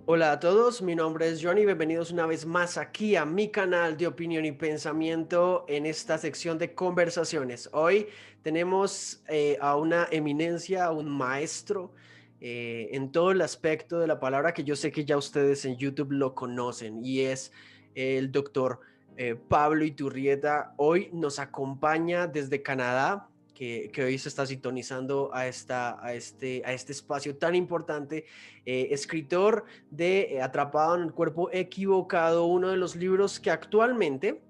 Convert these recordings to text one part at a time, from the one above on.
Hola a todos, mi nombre es Johnny, bienvenidos una vez más aquí a mi canal de opinión y pensamiento en esta sección de conversaciones. Hoy tenemos a una eminencia, a un maestro en todo el aspecto de la palabra que yo sé que ya ustedes en YouTube lo conocen y es el doctor Pablo Iturrieta. Hoy nos acompaña desde Canadá. Que hoy se está sintonizando a este espacio tan importante, escritor de Atrapado en el cuerpo equivocado, uno de los libros que actualmente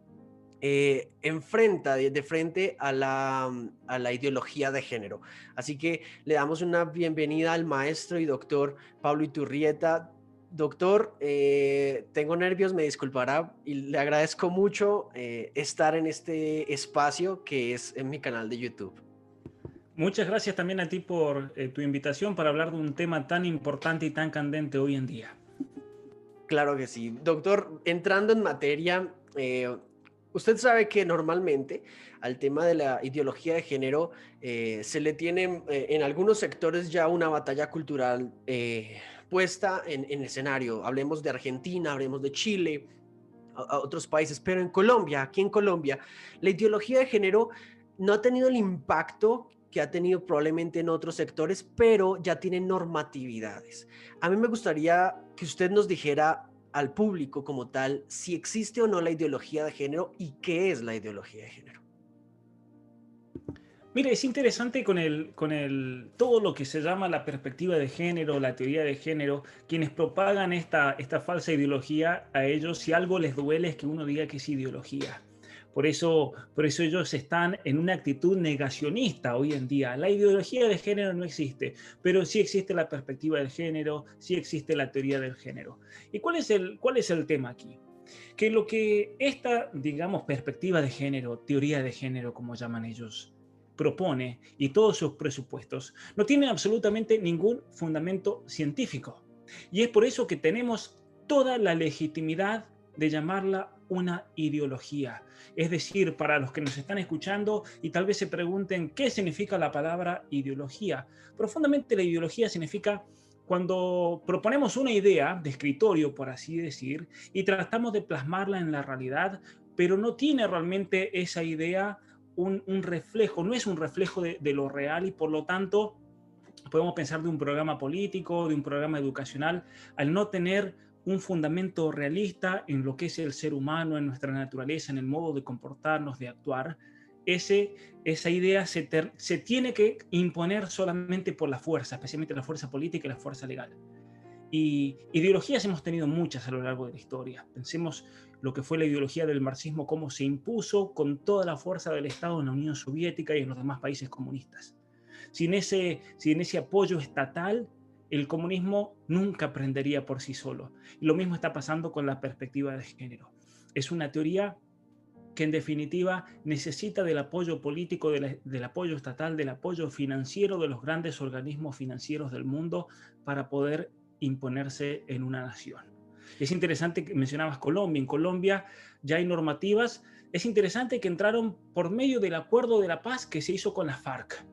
enfrenta de frente a la ideología de género. Así que le damos una bienvenida al maestro y doctor Pablo Iturrieta. Doctor, tengo nervios, me disculpará y le agradezco mucho estar en este espacio que es en mi canal de YouTube. Muchas gracias también a ti por tu invitación para hablar de un tema tan importante y tan candente hoy en día. Claro que sí. Doctor, entrando en materia, usted sabe que normalmente al tema de la ideología de género se le tiene en algunos sectores ya una batalla cultural puesta en escenario. Hablemos de Argentina, hablemos de Chile, a otros países, pero en Colombia, aquí en Colombia, la ideología de género no ha tenido el impacto que ha tenido probablemente en otros sectores, pero ya tiene normatividades. A mí me gustaría que usted nos dijera al público como tal si existe o no la ideología de género y qué es la ideología de género. Mire, es interesante todo lo que se llama la perspectiva de género, la teoría de género, quienes propagan esta falsa ideología. A ellos, si algo les duele es que uno diga que es ideología. Por eso ellos están en una actitud negacionista hoy en día. La ideología de género no existe, pero sí existe la perspectiva del género, sí existe la teoría del género. ¿Y cuál es el tema aquí? Que lo que esta, digamos, perspectiva de género, teoría de género, como llaman ellos, propone y todos sus presupuestos no tienen absolutamente ningún fundamento científico. Y es por eso que tenemos toda la legitimidad de llamarla una ideología. Es decir, para los que nos están escuchando y tal vez se pregunten qué significa la palabra ideología. Profundamente la ideología significa cuando proponemos una idea de escritorio, por así decir, y tratamos de plasmarla en la realidad, pero no tiene realmente esa idea un reflejo, no es un reflejo de lo real y por lo tanto podemos pensar de un programa político, de un programa educacional, al no tener un fundamento realista en lo que es el ser humano, en nuestra naturaleza, en el modo de comportarnos, de actuar, esa idea se tiene que imponer solamente por la fuerza, especialmente la fuerza política y la fuerza legal. Y ideologías hemos tenido muchas a lo largo de la historia. Pensemos lo que fue la ideología del marxismo, cómo se impuso con toda la fuerza del Estado en la Unión Soviética y en los demás países comunistas. Sin ese apoyo estatal, el comunismo nunca aprendería por sí solo. Y lo mismo está pasando con la perspectiva de género. Es una teoría que en definitiva necesita del apoyo político, del apoyo estatal, del apoyo financiero de los grandes organismos financieros del mundo para poder imponerse en una nación. Es interesante que mencionabas Colombia. En Colombia ya hay normativas. Es interesante que entraron por medio del acuerdo de la paz que se hizo con la FARC.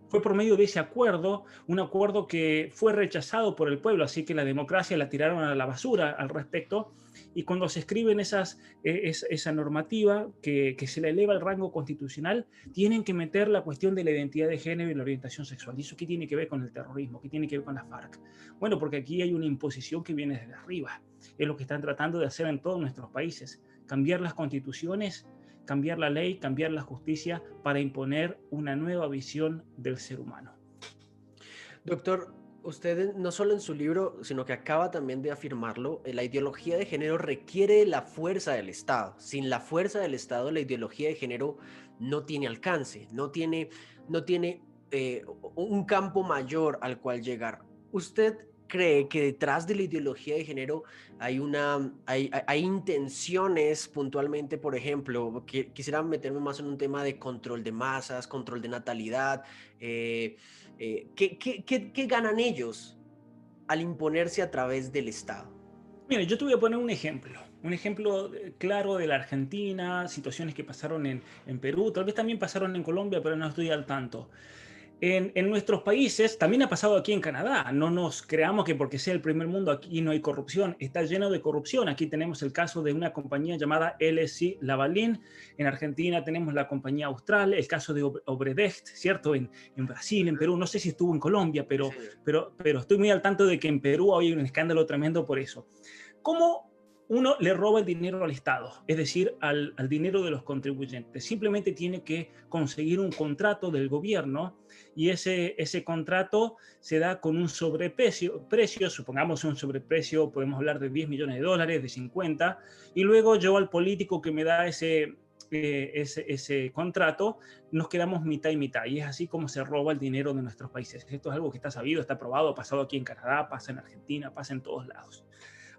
Fue por medio de ese acuerdo, un acuerdo que fue rechazado por el pueblo, así que la democracia la tiraron a la basura al respecto. Y cuando se escriben esa normativa que se le eleva el rango constitucional, tienen que meter la cuestión de la identidad de género y la orientación sexual. ¿Y eso qué tiene que ver con el terrorismo? ¿Qué tiene que ver con la FARC? Bueno, porque aquí hay una imposición que viene desde arriba. Es lo que están tratando de hacer en todos nuestros países, cambiar las constituciones, cambiar la ley, cambiar la justicia para imponer una nueva visión del ser humano. Doctor, usted no solo en su libro, sino que acaba también de afirmarlo, la ideología de género requiere la fuerza del Estado. Sin la fuerza del Estado, la ideología de género no tiene alcance, no tiene un campo mayor al cual llegar. ¿Usted cree que detrás de la ideología de género hay intenciones puntualmente, por ejemplo, que quisiera meterme más en un tema de control de masas, control de natalidad? ¿Qué ganan ellos al imponerse a través del Estado? Mira, yo te voy a poner un ejemplo claro de la Argentina, situaciones que pasaron en Perú, tal vez también pasaron en Colombia, pero no estoy al tanto. En nuestros países, también ha pasado aquí en Canadá, no nos creamos que porque sea el primer mundo aquí no hay corrupción, está lleno de corrupción. Aquí tenemos el caso de una compañía llamada LSI Lavalin, en Argentina tenemos la compañía Austral, el caso de Obredecht, ¿cierto? En Brasil, en Perú, no sé si estuvo en Colombia, Sí, pero, señor. pero estoy muy al tanto de que en Perú hay un escándalo tremendo por eso. ¿Cómo uno le roba el dinero al Estado? Es decir, al dinero de los contribuyentes. Simplemente tiene que conseguir un contrato del gobierno y ese contrato se da con un sobreprecio, supongamos un sobreprecio, podemos hablar de 10 millones de dólares, de 50, y luego yo al político que me da ese contrato, nos quedamos mitad y mitad. Y es así como se roba el dinero de nuestros países. Esto es algo que está sabido, está probado, ha pasado aquí en Canadá, pasa en Argentina, pasa en todos lados.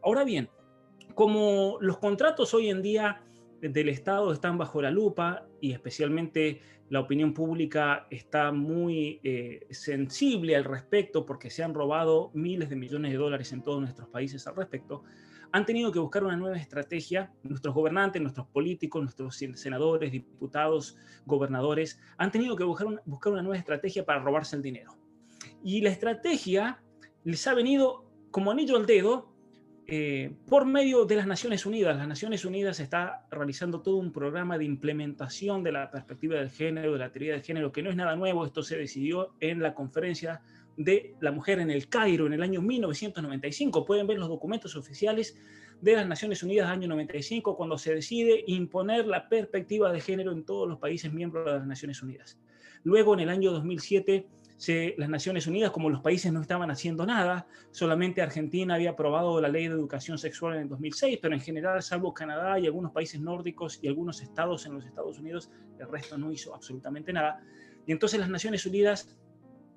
Ahora bien, como los contratos hoy en día del Estado están bajo la lupa y especialmente la opinión pública está muy sensible al respecto porque se han robado miles de millones de dólares en todos nuestros países al respecto, han tenido que buscar una nueva estrategia. Nuestros gobernantes, nuestros políticos, nuestros senadores, diputados, gobernadores, han tenido que buscar una nueva estrategia para robarse el dinero. Y la estrategia les ha venido como anillo al dedo por medio de las Naciones Unidas. Las Naciones Unidas está realizando todo un programa de implementación de la perspectiva del género, de la teoría del género, que no es nada nuevo. Esto se decidió en la conferencia de la mujer en el Cairo en el año 1995. Pueden ver los documentos oficiales de las Naciones Unidas del año 95, cuando se decide imponer la perspectiva de género en todos los países miembros de las Naciones Unidas. Luego, en el año 2007, las Naciones Unidas, como los países no estaban haciendo nada, solamente Argentina había aprobado la ley de educación sexual en el 2006, pero en general, salvo Canadá y algunos países nórdicos y algunos estados en los Estados Unidos, el resto no hizo absolutamente nada. Y entonces las Naciones Unidas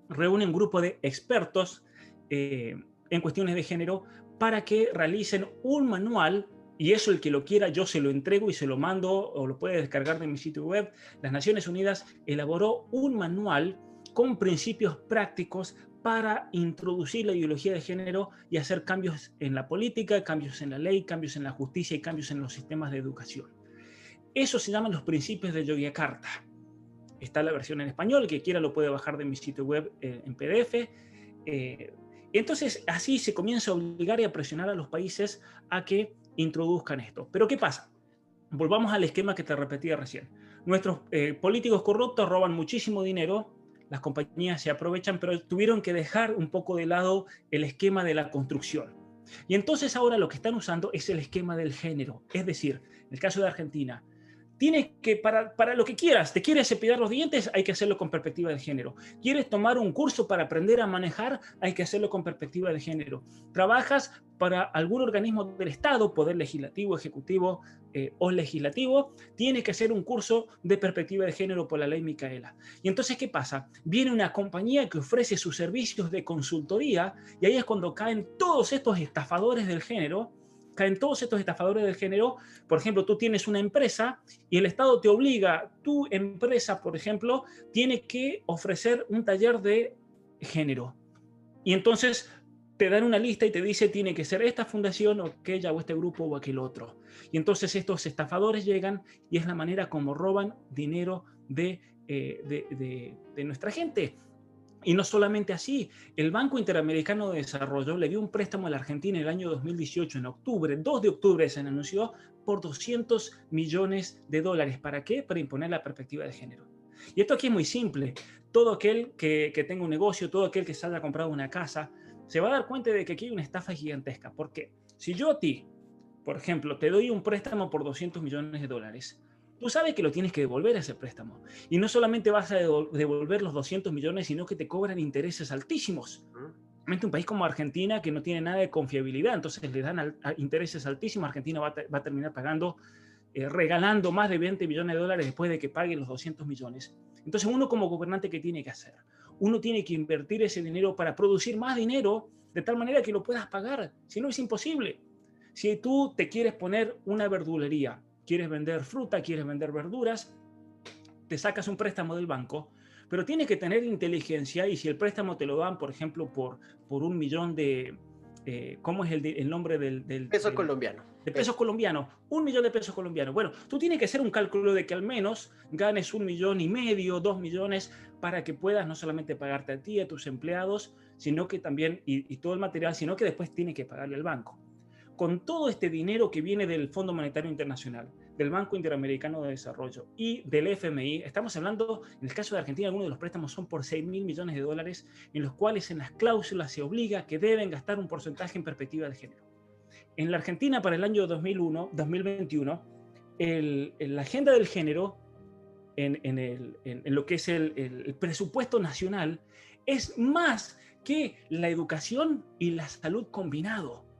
reúnen un grupo de expertos en cuestiones de género para que realicen un manual. Y eso, el que lo quiera, yo se lo entrego y se lo mando o lo puede descargar de mi sitio web. Las Naciones Unidas elaboró un manual con principios prácticos para introducir la ideología de género y hacer cambios en la política, cambios en la ley, cambios en la justicia y cambios en los sistemas de educación. Eso se llaman los principios de Yogyakarta. Está la versión en español, que quiera lo puede bajar de mi sitio web en PDF. Entonces, así se comienza a obligar y a presionar a los países a que introduzcan esto. Pero ¿qué pasa? Volvamos al esquema que te repetía recién. Nuestros políticos corruptos roban muchísimo dinero, las compañías se aprovechan, pero tuvieron que dejar un poco de lado el esquema de la construcción. Y entonces ahora lo que están usando es el esquema del género. Es decir, en el caso de Argentina, tienes que, para lo que quieras, te quieres cepillar los dientes, hay que hacerlo con perspectiva de género. Quieres tomar un curso para aprender a manejar, hay que hacerlo con perspectiva de género. Trabajas para algún organismo del Estado, poder legislativo, ejecutivo o legislativo, tienes que hacer un curso de perspectiva de género por la ley Micaela. Y entonces, ¿qué pasa? Viene una compañía que ofrece sus servicios de consultoría y ahí es cuando caen todos estos estafadores del género. Caen todos estos estafadores del género. Por ejemplo, tú tienes una empresa y el Estado te obliga, tu empresa, por ejemplo, tiene que ofrecer un taller de género. Y entonces te dan una lista y te dice, tiene que ser esta fundación o aquella o este grupo o aquel otro. Y entonces estos estafadores llegan y es la manera como roban dinero de nuestra gente. Y no solamente así, el Banco Interamericano de Desarrollo le dio un préstamo a la Argentina en el año 2018, en octubre, 2 de octubre se anunció, por 200 millones de dólares. ¿Para qué? Para imponer la perspectiva de género. Y esto aquí es muy simple. Todo aquel que tenga un negocio, todo aquel que se haya comprado una casa, se va a dar cuenta de que aquí hay una estafa gigantesca. ¿Por qué? Si yo a ti, por ejemplo, te doy un préstamo por 200 millones de dólares, tú sabes que lo tienes que devolver ese préstamo. Y no solamente vas a devolver los 200 millones, sino que te cobran intereses altísimos. Un país como Argentina, que no tiene nada de confiabilidad, entonces le dan intereses altísimos. Argentina va a terminar pagando, regalando más de 20 millones de dólares después de que pague los 200 millones. Entonces, uno como gobernante, ¿qué tiene que hacer? Uno tiene que invertir ese dinero para producir más dinero de tal manera que lo puedas pagar. Si no, es imposible. Si tú te quieres poner una verdulería, quieres vender fruta, quieres vender verduras, te sacas un préstamo del banco, pero tienes que tener inteligencia y si el préstamo te lo dan, por ejemplo, por 1 millón de... ¿cómo es el nombre Peso colombiano. de pesos colombianos, 1 millón de pesos colombianos. Bueno, tú tienes que hacer un cálculo de que al menos ganes 1,5 millones, 2 millones, para que puedas no solamente pagarte a ti, a tus empleados, sino que también, y todo el material, sino que después tienes que pagarle al banco. Con todo este dinero que viene del Fondo Monetario Internacional, del Banco Interamericano de Desarrollo y del FMI, estamos hablando, en el caso de Argentina, algunos de los préstamos son por 6.000 millones de dólares, en los cuales en las cláusulas se obliga que deben gastar un porcentaje en perspectiva de género. En la Argentina, para el año 2021, la agenda del género, en lo que es el presupuesto nacional, es más que la educación y la salud combinado.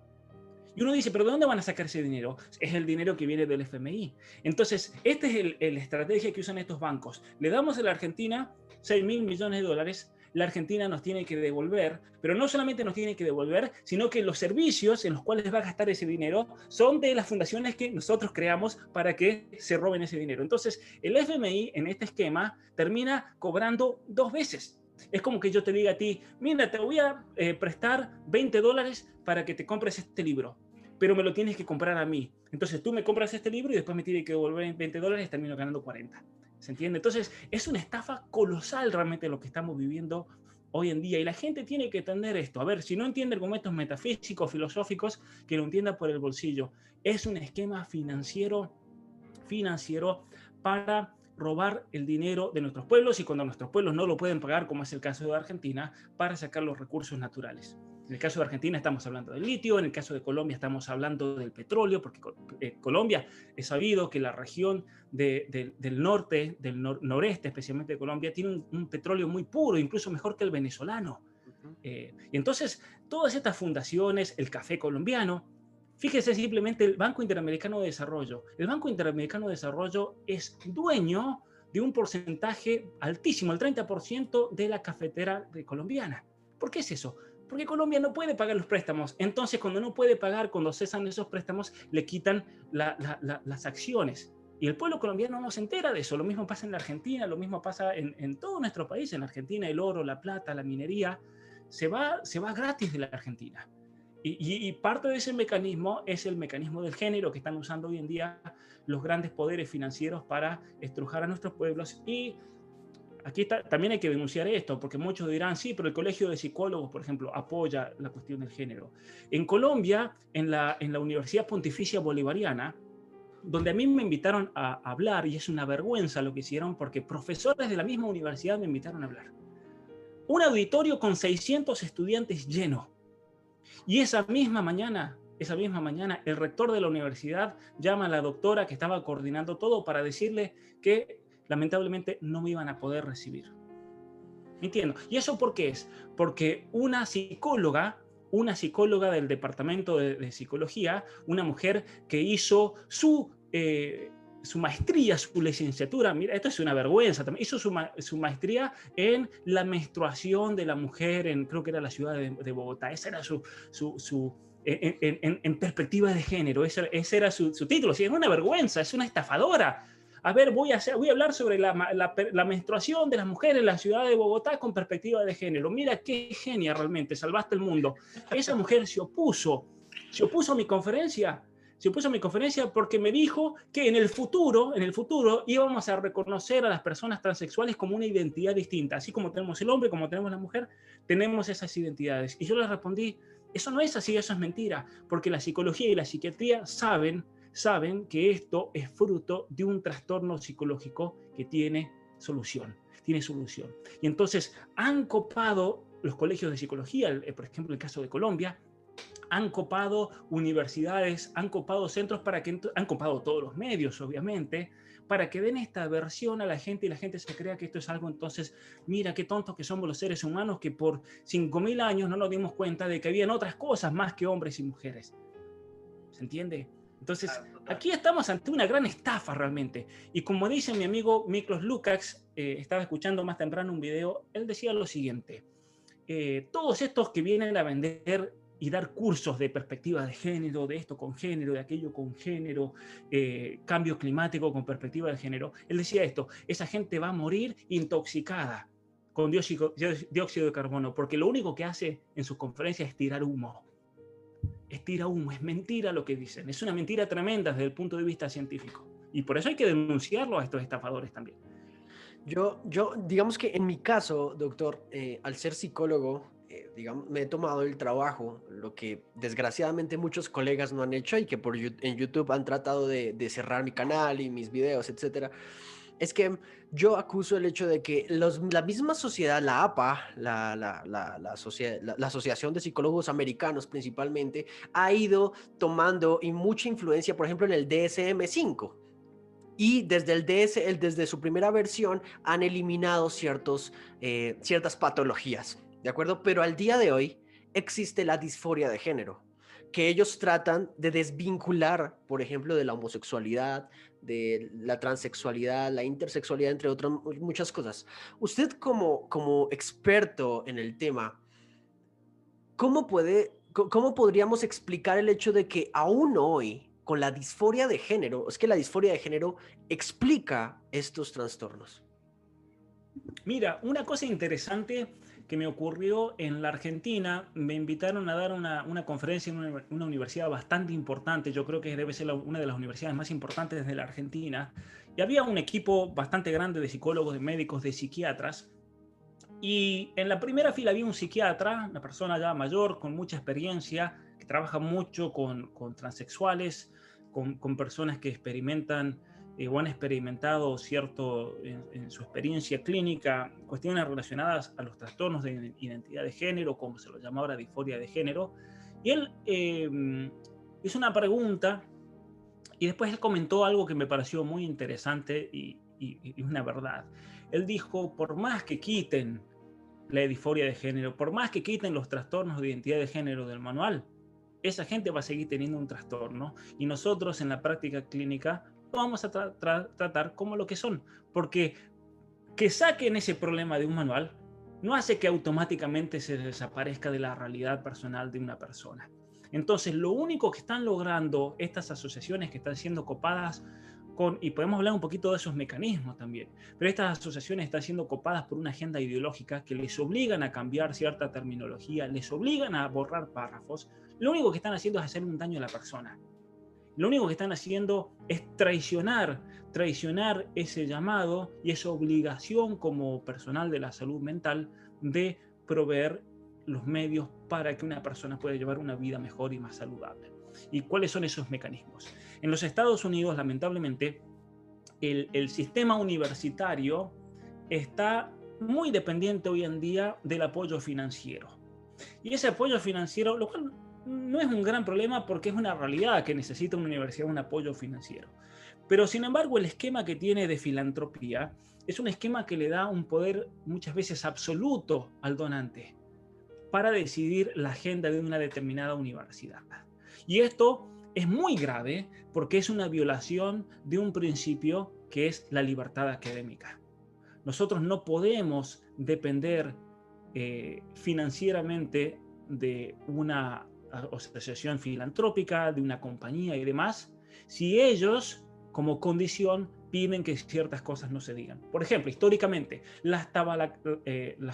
Y uno dice, ¿pero de dónde van a sacar ese dinero? Es el dinero que viene del FMI. Entonces, esta es la estrategia que usan estos bancos. Le damos a la Argentina 6.000 millones de dólares, la Argentina nos tiene que devolver, pero no solamente nos tiene que devolver, sino que los servicios en los cuales va a gastar ese dinero son de las fundaciones que nosotros creamos para que se roben ese dinero. Entonces, el FMI en este esquema termina cobrando 2 veces. Es como que yo te diga a ti, mira, te voy a prestar 20 dólares para que te compres este libro, pero me lo tienes que comprar a mí. Entonces tú me compras este libro y después me tienes que devolver 20 dólares y termino ganando 40. ¿Se entiende? Entonces es una estafa colosal realmente lo que estamos viviendo hoy en día y la gente tiene que entender esto. A ver, si no entiende argumentos metafísicos, filosóficos, que lo entienda por el bolsillo. Es un esquema financiero para robar el dinero de nuestros pueblos y cuando nuestros pueblos no lo pueden pagar, como es el caso de Argentina, para sacar los recursos naturales. En el caso de Argentina estamos hablando del litio, en el caso de Colombia estamos hablando del petróleo, porque Colombia es sabido que la región del norte, del noreste especialmente de Colombia, tiene un petróleo muy puro, incluso mejor que el venezolano. Y entonces todas estas fundaciones, el café colombiano, fíjese simplemente el Banco Interamericano de Desarrollo. El Banco Interamericano de Desarrollo es dueño de un porcentaje altísimo, el 30% de la cafetera colombiana. ¿Por qué es eso? Porque Colombia no puede pagar los préstamos. Entonces, cuando no puede pagar, cuando cesan esos préstamos, le quitan las acciones. Y el pueblo colombiano no se entera de eso. Lo mismo pasa en la Argentina, lo mismo pasa en todo nuestro país. En la Argentina el oro, la plata, la minería, se va gratis de la Argentina. Y parte de ese mecanismo es el mecanismo del género que están usando hoy en día los grandes poderes financieros para estrujar a nuestros pueblos. Y aquí también hay que denunciar esto, porque muchos dirán, sí, pero el Colegio de Psicólogos, por ejemplo, apoya la cuestión del género. En Colombia, en la Universidad Pontificia Bolivariana, donde a mí me invitaron a hablar, y es una vergüenza lo que hicieron, porque profesores de la misma universidad me invitaron a hablar. Un auditorio con 600 estudiantes lleno. Y esa misma mañana, el rector de la universidad llama a la doctora que estaba coordinando todo para decirle que lamentablemente no me iban a poder recibir. Entiendo. ¿Y eso por qué es? Porque una psicóloga del departamento de psicología, una mujer que hizo su maestría, su licenciatura, mira, esto es una vergüenza también, hizo su maestría en la menstruación de la mujer creo que era la ciudad de Bogotá, esa era en perspectiva de género, ese era su título, sí, es una vergüenza, es una estafadora. A ver, voy a hablar sobre la menstruación de las mujeres en la ciudad de Bogotá con perspectiva de género. Mira qué genia realmente, salvaste el mundo. Esa mujer se opuso a mi conferencia. Se opuso a mi conferencia porque me dijo que en el futuro íbamos a reconocer a las personas transexuales como una identidad distinta. Así como tenemos el hombre, como tenemos la mujer, tenemos esas identidades. Y yo le respondí, eso no es así, eso es mentira, porque la psicología y la psiquiatría saben que esto es fruto de un trastorno psicológico que tiene solución. Y entonces han copado los colegios de psicología, por ejemplo, en el caso de Colombia, han copado universidades, han copado centros han copado todos los medios, obviamente, para que den esta versión a la gente y la gente se crea que esto es algo. Entonces, mira qué tontos que somos los seres humanos que por 5.000 años no nos dimos cuenta de que habían otras cosas más que hombres y mujeres. ¿Se entiende? Entonces, aquí estamos ante una gran estafa realmente. Y como dice mi amigo Miklos Lukács, estaba escuchando más temprano un video, él decía lo siguiente, todos estos que vienen a vender y dar cursos de perspectiva de género, de esto con género, de aquello con género, cambio climático con perspectiva de género, él decía esto, esa gente va a morir intoxicada con dióxido de carbono, porque lo único que hace en sus conferencias es tirar humo. es tira humo, es mentira lo que dicen. Es una mentira tremenda desde el punto de vista científico. Y por eso hay que denunciarlo a estos estafadores también. Digamos que en mi caso, doctor, al ser psicólogo, digamos, me he tomado el trabajo, lo que desgraciadamente muchos colegas no han hecho y que en YouTube han tratado de cerrar mi canal y mis videos, etcétera. Es que yo acuso el hecho de que la misma sociedad, la APA, la Asociación de Psicólogos Americanos principalmente, ha ido tomando y mucha influencia, por ejemplo, en el DSM-5. Y desde su primera versión han eliminado ciertas patologías, ¿de acuerdo? Pero al día de hoy existe la disforia de género, que ellos tratan de desvincular, por ejemplo, de la homosexualidad, de la transexualidad, la intersexualidad, entre otras muchas cosas. Usted como experto en el tema, ¿cómo podríamos explicar el hecho de que aún hoy, con la disforia de género, es que la disforia de género explica estos trastornos? Mira, una cosa interesante que me ocurrió en la Argentina, me invitaron a dar una conferencia en una universidad bastante importante, yo creo que debe ser una de las universidades más importantes de la Argentina, y había un equipo bastante grande de psicólogos, de médicos, de psiquiatras, y en la primera fila había un psiquiatra, una persona ya mayor, con mucha experiencia, que trabaja mucho con transexuales, con personas que experimentan o han experimentado en su experiencia clínica cuestiones relacionadas a los trastornos de identidad de género, como se lo llama ahora disforia de género. Y él hizo una pregunta y después él comentó algo que me pareció muy interesante y una verdad. Él dijo, por más que quiten la disforia de género, por más que quiten los trastornos de identidad de género del manual, esa gente va a seguir teniendo un trastorno y nosotros en la práctica clínica lo vamos a tratar como lo que son, porque que saquen ese problema de un manual no hace que automáticamente se desaparezca de la realidad personal de una persona. Entonces, lo único que están logrando estas asociaciones que están siendo copadas y podemos hablar un poquito de esos mecanismos también, pero estas asociaciones están siendo copadas por una agenda ideológica que les obligan a cambiar cierta terminología, les obligan a borrar párrafos. Lo único que están haciendo es hacer un daño a la persona. Lo único que están haciendo es traicionar ese llamado y esa obligación como personal de la salud mental de proveer los medios para que una persona pueda llevar una vida mejor y más saludable. ¿Y cuáles son esos mecanismos? En los Estados Unidos, lamentablemente, el sistema universitario está muy dependiente hoy en día del apoyo financiero. Y ese apoyo financiero, lo cual no es un gran problema porque es una realidad que necesita una universidad un apoyo financiero. Pero sin embargo, el esquema que tiene de filantropía es un esquema que le da un poder muchas veces absoluto al donante para decidir la agenda de una determinada universidad. Y esto es muy grave porque es una violación de un principio que es la libertad académica. Nosotros no podemos depender financieramente de una asociación filantrópica, de una compañía y demás, si ellos, como condición, piden que ciertas cosas no se digan. Por ejemplo, históricamente, las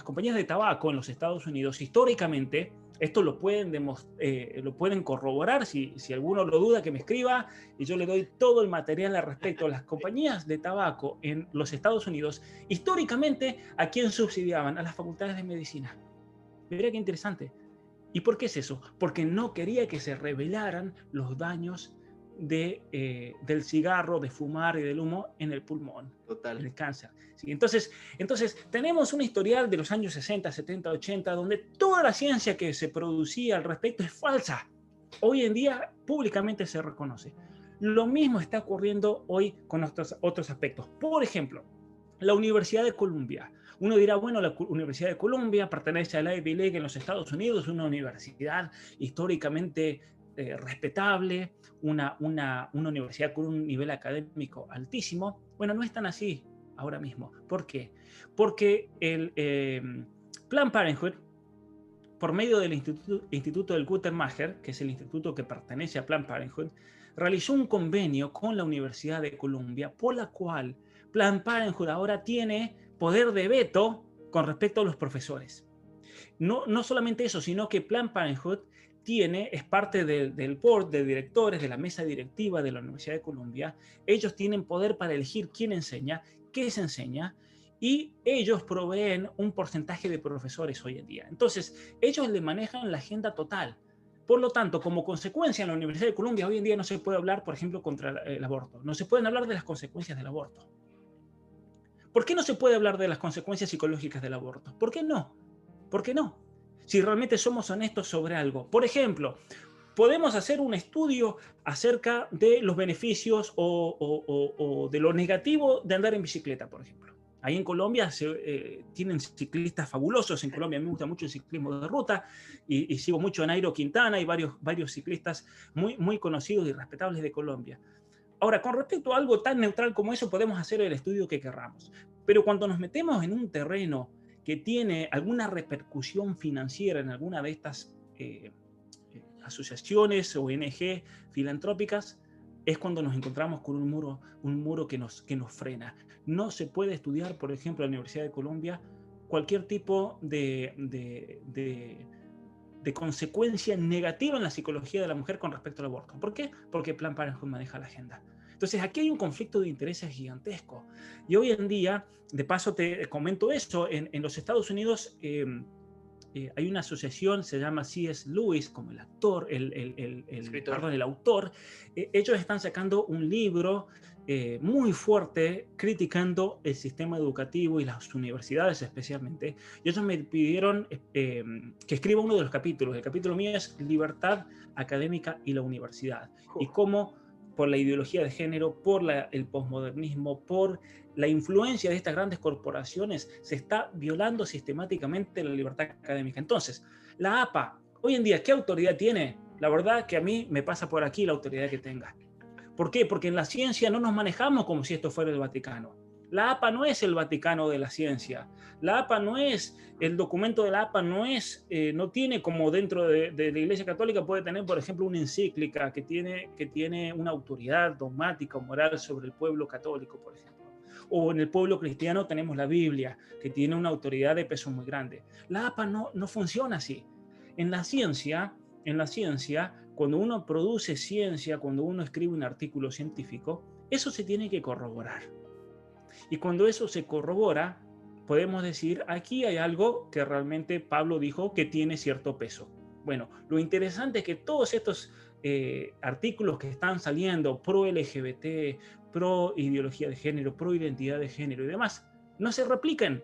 compañías de tabaco en los Estados Unidos, históricamente, esto lo pueden corroborar, si alguno lo duda, que me escriba y yo le doy todo el material al respecto. Las compañías de tabaco en los Estados Unidos, históricamente, ¿a quién subsidiaban? A las facultades de medicina. Mira qué interesante. ¿Y por qué es eso? Porque no quería que se revelaran los daños del cigarro, de fumar y del humo en el pulmón, Total. en el cáncer. ¿Sí? Entonces, tenemos un historial de los años 60, 70, 80, donde toda la ciencia que se producía al respecto es falsa. Hoy en día públicamente se reconoce. Lo mismo está ocurriendo hoy con otros aspectos. Por ejemplo, la Universidad de Columbia. Uno dirá, bueno, la Universidad de Columbia pertenece a la Ivy League en los Estados Unidos, una universidad históricamente respetable, una universidad con un nivel académico altísimo. Bueno, no es tan así ahora mismo. ¿Por qué? Porque el Planned Parenthood, por medio del Instituto del Guttmacher, que es el instituto que pertenece a Planned Parenthood, realizó un convenio con la Universidad de Columbia, por la cual Planned Parenthood ahora tiene poder de veto con respecto a los profesores. No solamente eso, sino que Planned Parenthood es parte del board de directores, de la mesa directiva de la Universidad de Columbia. Ellos tienen poder para elegir quién enseña, qué se enseña, y ellos proveen un porcentaje de profesores hoy en día. Entonces, ellos le manejan la agenda total. Por lo tanto, como consecuencia, en la Universidad de Columbia hoy en día no se puede hablar, por ejemplo, contra el aborto. No se pueden hablar de las consecuencias del aborto. ¿Por qué no se puede hablar de las consecuencias psicológicas del aborto? ¿Por qué no? ¿Por qué no? Si realmente somos honestos sobre algo. Por ejemplo, podemos hacer un estudio acerca de los beneficios o de lo negativo de andar en bicicleta, por ejemplo. Ahí en Colombia tienen ciclistas fabulosos. En Colombia me gusta mucho el ciclismo de ruta y sigo mucho a Nairo Quintana y varios ciclistas muy conocidos y respetables de Colombia. Ahora, con respecto a algo tan neutral como eso, podemos hacer el estudio que querramos. Pero cuando nos metemos en un terreno que tiene alguna repercusión financiera en alguna de estas asociaciones o ONG filantrópicas, es cuando nos encontramos con un muro que nos frena. No se puede estudiar, por ejemplo, en la Universidad de Columbia, cualquier tipo de consecuencia negativa en la psicología de la mujer con respecto al aborto. ¿Por qué? Porque Planned Parenthood maneja la agenda. Entonces, aquí hay un conflicto de intereses gigantesco. Y hoy en día, de paso te comento eso, en los Estados Unidos hay una asociación, se llama C.S. Lewis, como el actor, el autor. Ellos están sacando un libro muy fuerte criticando el sistema educativo y las universidades especialmente. Y ellos me pidieron que escriba uno de los capítulos. El capítulo mío es Libertad académica y la universidad. Y cómo por la ideología de género, por el posmodernismo, por la influencia de estas grandes corporaciones, se está violando sistemáticamente la libertad académica. Entonces, la APA, hoy en día, ¿qué autoridad tiene? La verdad que a mí me pasa por aquí la autoridad que tenga. ¿Por qué? Porque en la ciencia no nos manejamos como si esto fuera el Vaticano. La APA no es el Vaticano de la ciencia. La APA no es, el documento de la APA no tiene como dentro de la Iglesia Católica puede tener, por ejemplo, una encíclica que tiene una autoridad dogmática o moral sobre el pueblo católico, por ejemplo. O en el pueblo cristiano tenemos la Biblia, que tiene una autoridad de peso muy grande. La APA no funciona así. En la ciencia, cuando uno produce ciencia, cuando uno escribe un artículo científico, eso se tiene que corroborar. Y cuando eso se corrobora, podemos decir, aquí hay algo que realmente Pablo dijo que tiene cierto peso. Bueno, lo interesante es que todos estos artículos que están saliendo pro LGBT, pro ideología de género, pro identidad de género y demás, no se replican.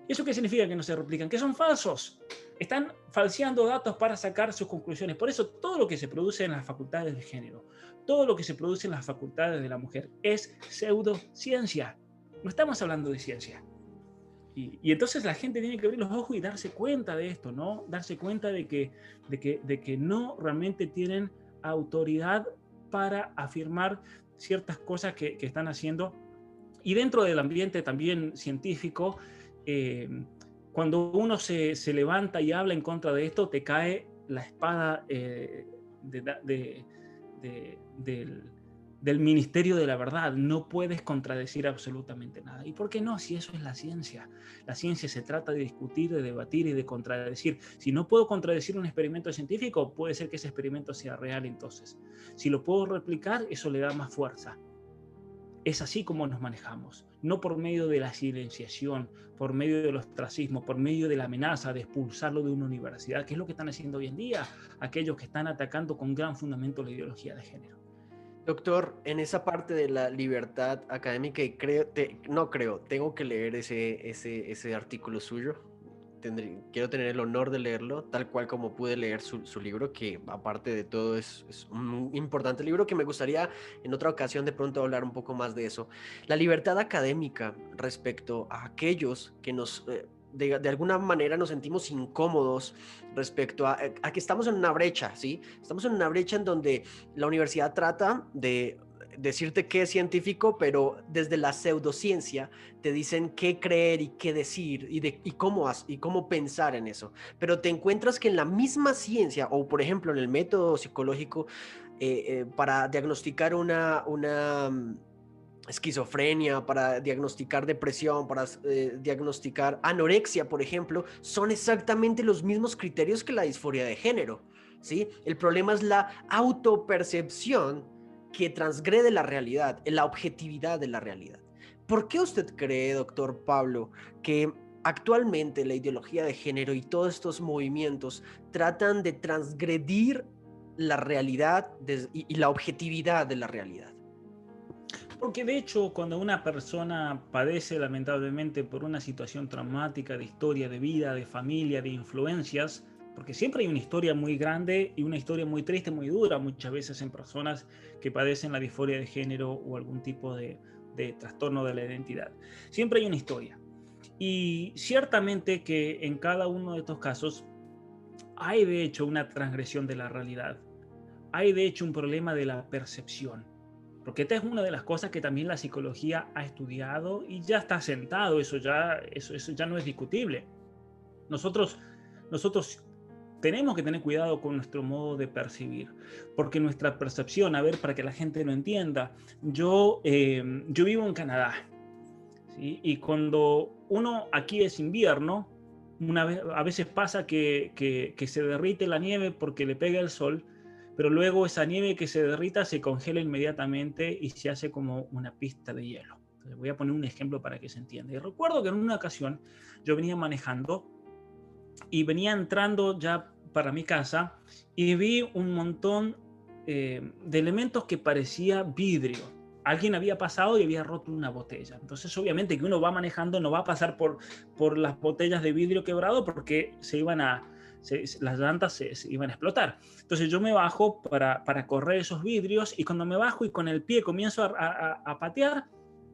¿Eso qué significa que no se replican? Que son falsos. Están falseando datos para sacar sus conclusiones. Por eso todo lo que se produce en las facultades de género, todo lo que se produce en las facultades de la mujer es pseudociencia. No estamos hablando de ciencia. Y entonces la gente tiene que abrir los ojos y darse cuenta de esto, ¿no? Darse cuenta de que no realmente tienen autoridad para afirmar ciertas cosas que están haciendo. Y dentro del ambiente también científico, cuando uno se levanta y habla en contra de esto, te cae la espada del ministerio de la verdad. No puedes contradecir absolutamente nada. ¿Y por qué no? Si eso es la ciencia. La ciencia se trata de discutir, de debatir y de contradecir. Si no puedo contradecir un experimento científico, puede ser que ese experimento sea real entonces. Si lo puedo replicar, eso le da más fuerza. Es así como nos manejamos, no por medio de la silenciación, por medio del ostracismo, por medio de la amenaza de expulsarlo de una universidad, que es lo que están haciendo hoy en día aquellos que están atacando con gran fundamento la ideología de género. Doctor, en esa parte de la libertad académica, y tengo que leer ese artículo suyo. Quiero tener el honor de leerlo, tal cual como pude leer su libro, que aparte de todo es un importante libro que me gustaría en otra ocasión de pronto hablar un poco más de eso. La libertad académica respecto a aquellos que de alguna manera nos sentimos incómodos respecto a que estamos en una brecha, ¿sí? Estamos en una brecha en donde la universidad trata de decirte qué es científico, pero desde la pseudociencia te dicen qué creer y qué decir y cómo pensar en eso. Pero te encuentras que en la misma ciencia, o por ejemplo en el método psicológico, para diagnosticar una esquizofrenia, para diagnosticar depresión, para diagnosticar anorexia, por ejemplo, son exactamente los mismos criterios que la disforia de género. ¿sí? El problema es la autopercepción que transgrede la realidad, la objetividad de la realidad. ¿Por qué usted cree, doctor Pablo, que actualmente la ideología de género y todos estos movimientos tratan de transgredir la realidad y la objetividad de la realidad? Porque de hecho, cuando una persona padece lamentablemente por una situación traumática de historia de vida, de familia, de influencias, porque siempre hay una historia muy grande y una historia muy triste, muy dura, muchas veces en personas que padecen la disforia de género o algún tipo de trastorno de la identidad. Siempre hay una historia. Y ciertamente que en cada uno de estos casos hay de hecho una transgresión de la realidad. Hay de hecho un problema de la percepción. Porque esta es una de las cosas que también la psicología ha estudiado y ya está sentado, eso ya no es discutible. Nosotros, nosotros tenemos que tener cuidado con nuestro modo de percibir, porque nuestra percepción, a ver, para que la gente lo entienda, yo vivo en Canadá, ¿sí? Y cuando uno aquí es invierno, a veces pasa que se derrite la nieve porque le pega el sol, pero luego esa nieve que se derrita se congela inmediatamente y se hace como una pista de hielo. Entonces voy a poner un ejemplo para que se entienda. Y recuerdo que en una ocasión yo venía manejando y venía entrando ya para mi casa y vi un montón de elementos que parecía vidrio. Alguien había pasado y había roto una botella. Entonces, obviamente que uno va manejando, no va a pasar por las botellas de vidrio quebrado porque las llantas se iban a explotar. Entonces yo me bajo para correr esos vidrios y cuando me bajo y con el pie comienzo a patear,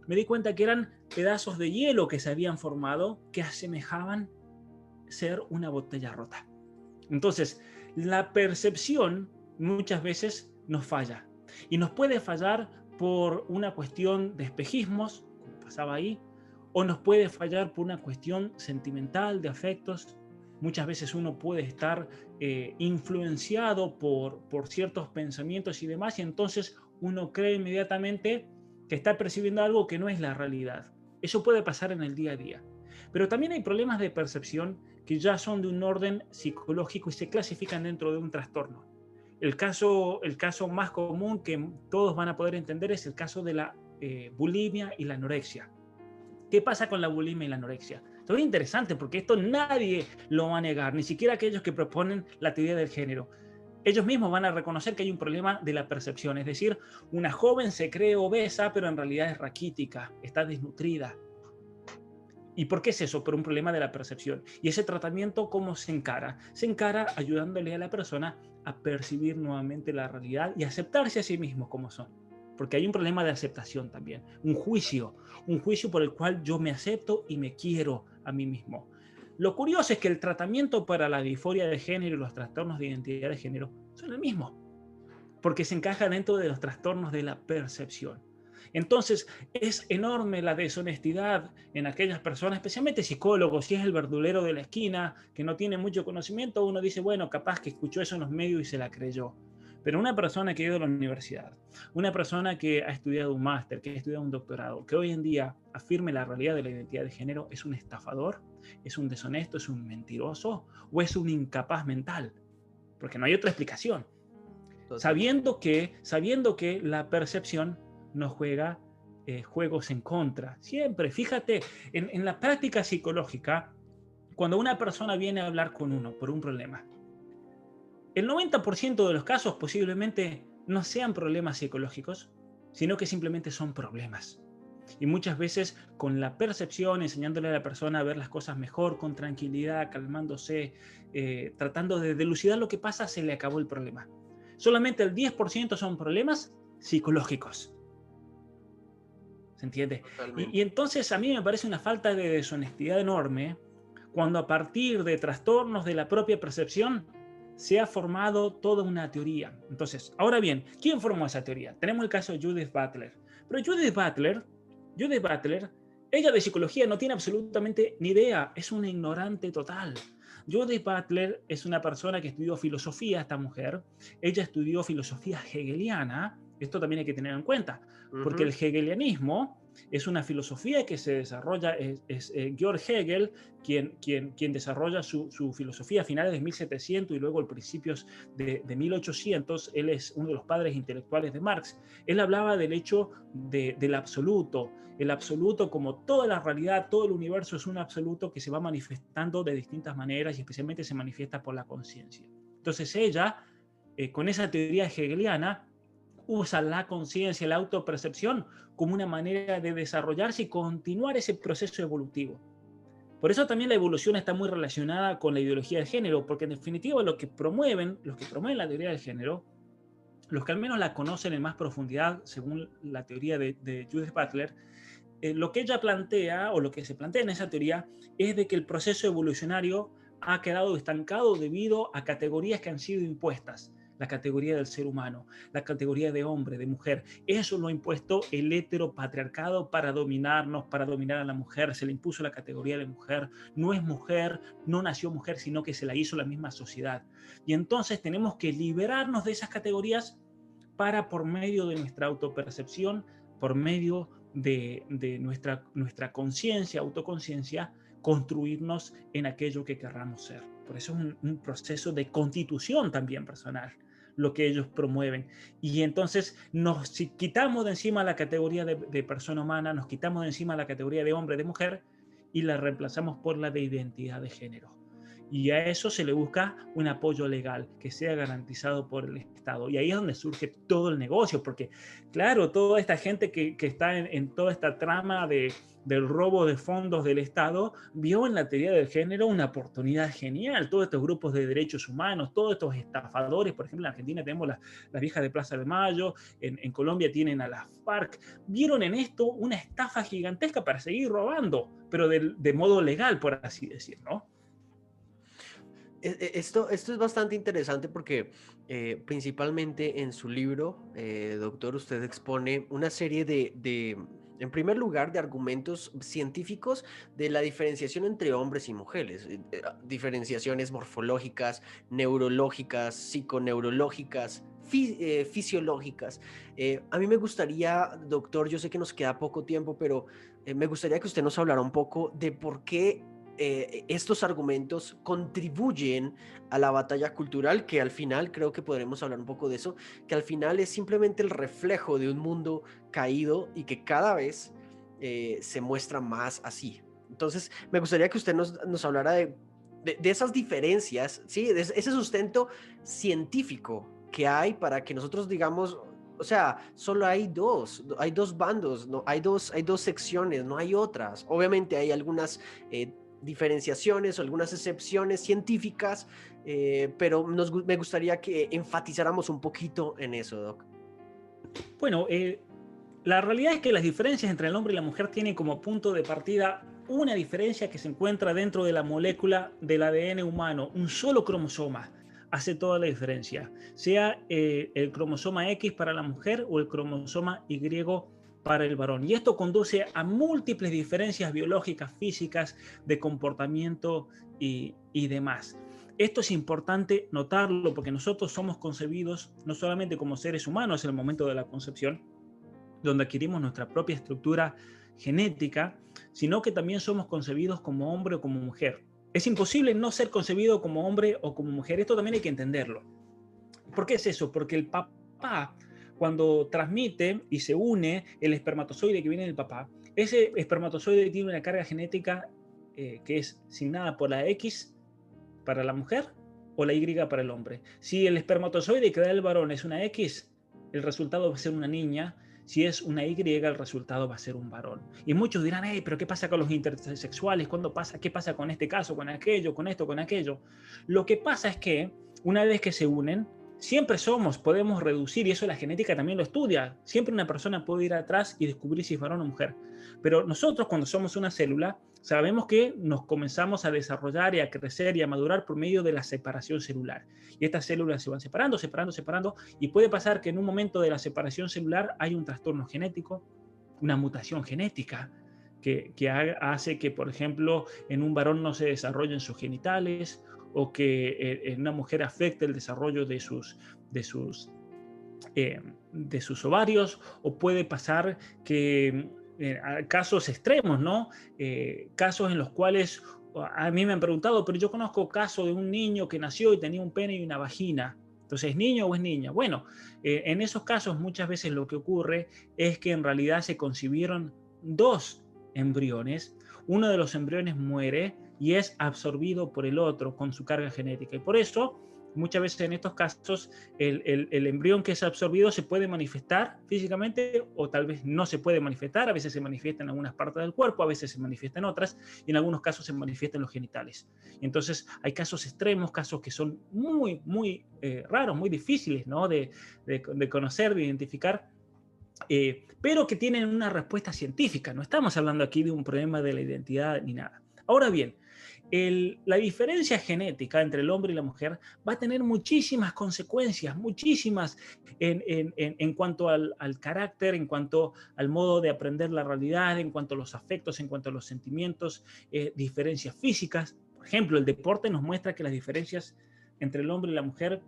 me di cuenta que eran pedazos de hielo que se habían formado que asemejaban ser una botella rota. Entonces, la percepción muchas veces nos falla y nos puede fallar por una cuestión de espejismos, como pasaba ahí, o nos puede fallar por una cuestión sentimental, de afectos. Muchas veces uno puede estar influenciado por ciertos pensamientos y demás, y entonces uno cree inmediatamente que está percibiendo algo que no es la realidad. Eso puede pasar en el día a día. Pero también hay problemas de percepción que ya son de un orden psicológico y se clasifican dentro de un trastorno. El caso más común que todos van a poder entender es el caso de la bulimia y la anorexia. ¿Qué pasa con la bulimia y la anorexia? Esto es interesante porque esto nadie lo va a negar, ni siquiera aquellos que proponen la teoría del género. Ellos mismos van a reconocer que hay un problema de la percepción, es decir, una joven se cree obesa, pero en realidad es raquítica, está desnutrida. ¿Y por qué es eso? Por un problema de la percepción. ¿Y ese tratamiento cómo se encara? Se encara ayudándole a la persona a percibir nuevamente la realidad y aceptarse a sí mismos como son. Porque hay un problema de aceptación también, un juicio por el cual yo me acepto y me quiero a mí mismo. Lo curioso es que el tratamiento para la disforia de género y los trastornos de identidad de género son el mismo, porque se encaja dentro de los trastornos de la percepción. Entonces, es enorme la deshonestidad en aquellas personas, especialmente psicólogos, si es el verdulero de la esquina, que no tiene mucho conocimiento, uno dice, bueno, capaz que escuchó eso en los medios y se la creyó. Pero una persona que ha ido a la universidad, una persona que ha estudiado un máster, que ha estudiado un doctorado, que hoy en día afirme la realidad de la identidad de género, ¿es un estafador? ¿Es un deshonesto? ¿Es un mentiroso? ¿O es un incapaz mental? Porque no hay otra explicación. Sabiendo que la percepción nos juega juegos en contra. Siempre, fíjate, en la práctica psicológica, cuando una persona viene a hablar con uno por un problema, el 90% de los casos posiblemente no sean problemas psicológicos, sino que simplemente son problemas. Y muchas veces con la percepción, enseñándole a la persona a ver las cosas mejor, con tranquilidad, calmándose, tratando de dilucidar lo que pasa, se le acabó el problema. Solamente el 10% son problemas psicológicos. ¿Se entiende? Y entonces a mí me parece una falta de deshonestidad enorme cuando a partir de trastornos de la propia percepción se ha formado toda una teoría. Entonces, ahora bien, ¿quién formó esa teoría? Tenemos el caso de Judith Butler. Pero Judith Butler, ella de psicología no tiene absolutamente ni idea, es una ignorante total. Judith Butler es una persona que estudió filosofía, esta mujer. Ella estudió filosofía hegeliana. Esto también hay que tener en cuenta, porque el hegelianismo Es una filosofía que se desarrolla, Georg Hegel quien desarrolla su filosofía a finales de 1700 y luego a principios de 1800. Él es uno de los padres intelectuales de Marx. Él hablaba del hecho del absoluto. El absoluto, como toda la realidad, todo el universo es un absoluto que se va manifestando de distintas maneras y especialmente se manifiesta por la conciencia. Entonces ella, con esa teoría hegeliana, usa la conciencia, la autopercepción como una manera de desarrollarse y continuar ese proceso evolutivo. Por eso también la evolución está muy relacionada con la ideología de género, porque en definitiva los que promueven la teoría del género, los que al menos la conocen en más profundidad, según la teoría de Judith Butler, lo que ella plantea, o lo que se plantea en esa teoría, es de que el proceso evolucionario ha quedado estancado debido a categorías que han sido impuestas. La categoría del ser humano, la categoría de hombre, de mujer. Eso lo ha impuesto el heteropatriarcado para dominarnos, para dominar a la mujer. Se le impuso la categoría de mujer. No es mujer, no nació mujer, sino que se la hizo la misma sociedad. Y entonces tenemos que liberarnos de esas categorías para, por medio de nuestra autopercepción, por medio de nuestra conciencia, autoconciencia, construirnos en aquello que querramos ser. Por eso es un proceso de constitución también personal, lo que ellos promueven. Y entonces si quitamos de encima la categoría de persona humana, nos quitamos de encima la categoría de hombre, de mujer, y la reemplazamos por la de identidad de género. Y a eso se le busca un apoyo legal que sea garantizado por el Estado. Y ahí es donde surge todo el negocio, porque claro, toda esta gente que está en toda esta trama del robo de fondos del Estado, vio en la teoría del género una oportunidad genial. Todos estos grupos de derechos humanos, todos estos estafadores, por ejemplo, en Argentina tenemos las viejas de Plaza de Mayo, en Colombia tienen a las FARC, vieron en esto una estafa gigantesca para seguir robando, pero de modo legal, por así decirlo, ¿no? Esto es bastante interesante porque principalmente en su libro, doctor, usted expone una serie en primer lugar, de argumentos científicos de la diferenciación entre hombres y mujeres, diferenciaciones morfológicas, neurológicas, psiconeurológicas, fisiológicas. A mí me gustaría, doctor, yo sé que nos queda poco tiempo, pero me gustaría que usted nos hablara un poco de por qué estos argumentos contribuyen a la batalla cultural, que al final, creo que podremos hablar un poco de eso, que al final es simplemente el reflejo de un mundo caído y que cada vez se muestra más así. Entonces, me gustaría que usted nos hablara de esas diferencias, ¿sí? De ese sustento científico que hay para que nosotros digamos, o sea, solo hay dos bandos, ¿no? Hay dos secciones, no hay otras. Obviamente hay algunas diferenciaciones o algunas excepciones científicas, pero me gustaría que enfatizáramos un poquito en eso, Doc. Bueno, la realidad es que las diferencias entre el hombre y la mujer tienen como punto de partida una diferencia que se encuentra dentro de la molécula del ADN humano. Un solo cromosoma hace toda la diferencia, sea el cromosoma X para la mujer o el cromosoma Y para el varón. Y esto conduce a múltiples diferencias biológicas, físicas, de comportamiento y demás. Esto es importante notarlo porque nosotros somos concebidos no solamente como seres humanos en el momento de la concepción, donde adquirimos nuestra propia estructura genética, sino que también somos concebidos como hombre o como mujer. Es imposible no ser concebido como hombre o como mujer. Esto también hay que entenderlo. ¿Por qué es eso? Porque el papá, cuando transmite y se une el espermatozoide que viene del papá, ese espermatozoide tiene una carga genética que es signada por la X para la mujer o la Y para el hombre. Si el espermatozoide que da el varón es una X, el resultado va a ser una niña. Si es una Y, el resultado va a ser un varón. Y muchos dirán, hey, pero ¿qué pasa con los intersexuales? ¿Cuándo pasa? ¿Qué pasa con este caso, con aquello, con esto, con aquello? Lo que pasa es que una vez que se unen, siempre podemos reducir, y eso la genética también lo estudia. Siempre una persona puede ir atrás y descubrir si es varón o mujer. Pero nosotros, cuando somos una célula, sabemos que nos comenzamos a desarrollar y a crecer y a madurar por medio de la separación celular. Y estas células se van separando, y puede pasar que en un momento de la separación celular hay un trastorno genético, una mutación genética, que hace que, por ejemplo, en un varón no se desarrollen sus genitales, o que en una mujer afecte el desarrollo de sus ovarios, o puede pasar que casos extremos, ¿no? Casos en los cuales a mí me han preguntado, pero yo conozco casos de un niño que nació y tenía un pene y una vagina. Entonces, ¿es niño o es niña? Bueno, en esos casos muchas veces lo que ocurre es que en realidad se concibieron dos embriones. Uno de los embriones muere y es absorbido por el otro con su carga genética. Y por eso, muchas veces en estos casos, el embrión que es absorbido se puede manifestar físicamente o tal vez no se puede manifestar. A veces se manifiesta en algunas partes del cuerpo, a veces se manifiesta en otras y en algunos casos se manifiesta en los genitales. Entonces hay casos extremos, casos que son muy, muy raros, muy difíciles, ¿no? de conocer, de identificar, pero que tienen una respuesta científica. No estamos hablando aquí de un problema de la identidad ni nada. Ahora bien, la diferencia genética entre el hombre y la mujer va a tener muchísimas consecuencias, muchísimas en cuanto al carácter, en cuanto al modo de aprender la realidad, en cuanto a los afectos, en cuanto a los sentimientos, diferencias físicas. Por ejemplo, el deporte nos muestra que las diferencias entre el hombre y la mujer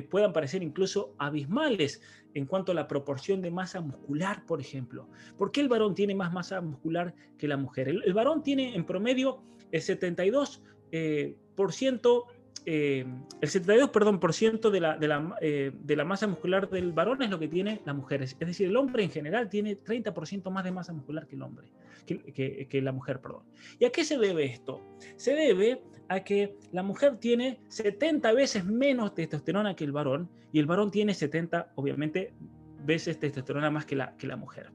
puedan parecer incluso abismales en cuanto a la proporción de masa muscular, por ejemplo. ¿Por qué el varón tiene más masa muscular que la mujer? El varón tiene en promedio el 72%, el 72, perdón, por ciento de la masa muscular del varón es lo que tiene la mujer. Es decir, el hombre en general tiene 30% más de masa muscular que el hombre, que la mujer, perdón. ¿Y a qué se debe esto? Se debe a que la mujer tiene 70 veces menos testosterona que el varón y el varón tiene 70, obviamente, veces testosterona más que la mujer.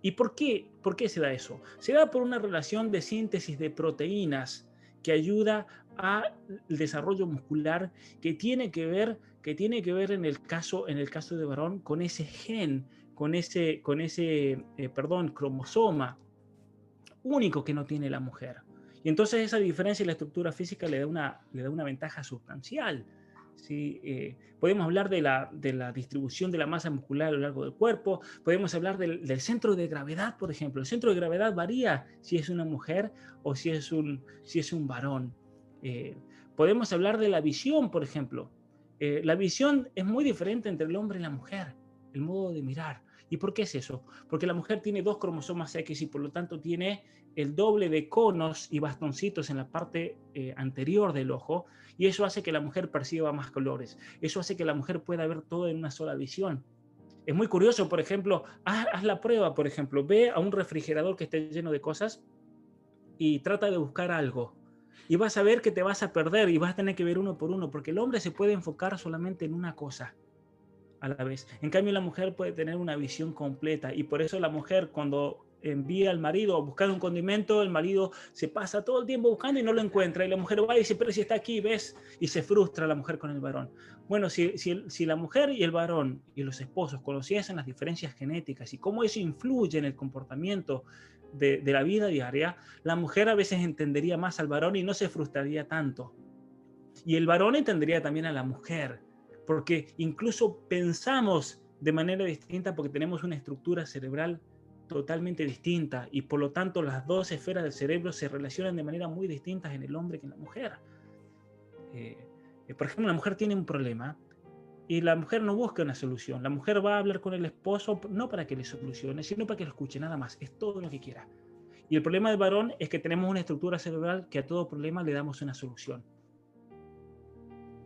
¿Y por qué se da eso? Se da por una relación de síntesis de proteínas que ayuda al desarrollo muscular que tiene que ver en el caso de varón con ese gen, con ese cromosoma único que no tiene la mujer. Y entonces esa diferencia en la estructura física le da una ventaja sustancial. ¿Sí? Podemos hablar de la distribución de la masa muscular a lo largo del cuerpo, podemos hablar del centro de gravedad, por ejemplo. El centro de gravedad varía si es una mujer o si es un varón. Podemos hablar de la visión, por ejemplo. La visión es muy diferente entre el hombre y la mujer, el modo de mirar. ¿Y por qué es eso? Porque la mujer tiene 2 cromosomas X y por lo tanto tiene el doble de conos y bastoncitos en la parte anterior del ojo, y eso hace que la mujer perciba más colores. Eso hace que la mujer pueda ver todo en una sola visión. Es muy curioso, por ejemplo, haz la prueba, por ejemplo, ve a un refrigerador que esté lleno de cosas y trata de buscar algo. Y vas a ver que te vas a perder y vas a tener que ver uno por uno, porque el hombre se puede enfocar solamente en una cosa a la vez. En cambio, la mujer puede tener una visión completa y por eso la mujer cuando envía al marido a buscar un condimento, el marido se pasa todo el tiempo buscando y no lo encuentra y la mujer va y dice, pero si está aquí, ¿ves? Y se frustra la mujer con el varón. Bueno, si la mujer y el varón y los esposos conociesen las diferencias genéticas y cómo eso influye en el comportamiento de la vida diaria, la mujer a veces entendería más al varón y no se frustraría tanto. Y el varón entendería también a la mujer, porque incluso pensamos de manera distinta porque tenemos una estructura cerebral totalmente distinta y por lo tanto las dos esferas del cerebro se relacionan de manera muy distinta en el hombre que en la mujer. Por ejemplo, la mujer tiene un problema y la mujer no busca una solución. La mujer va a hablar con el esposo no para que le solucione, sino para que lo escuche, nada más. Es todo lo que quiera. Y el problema del varón es que tenemos una estructura cerebral que a todo problema le damos una solución.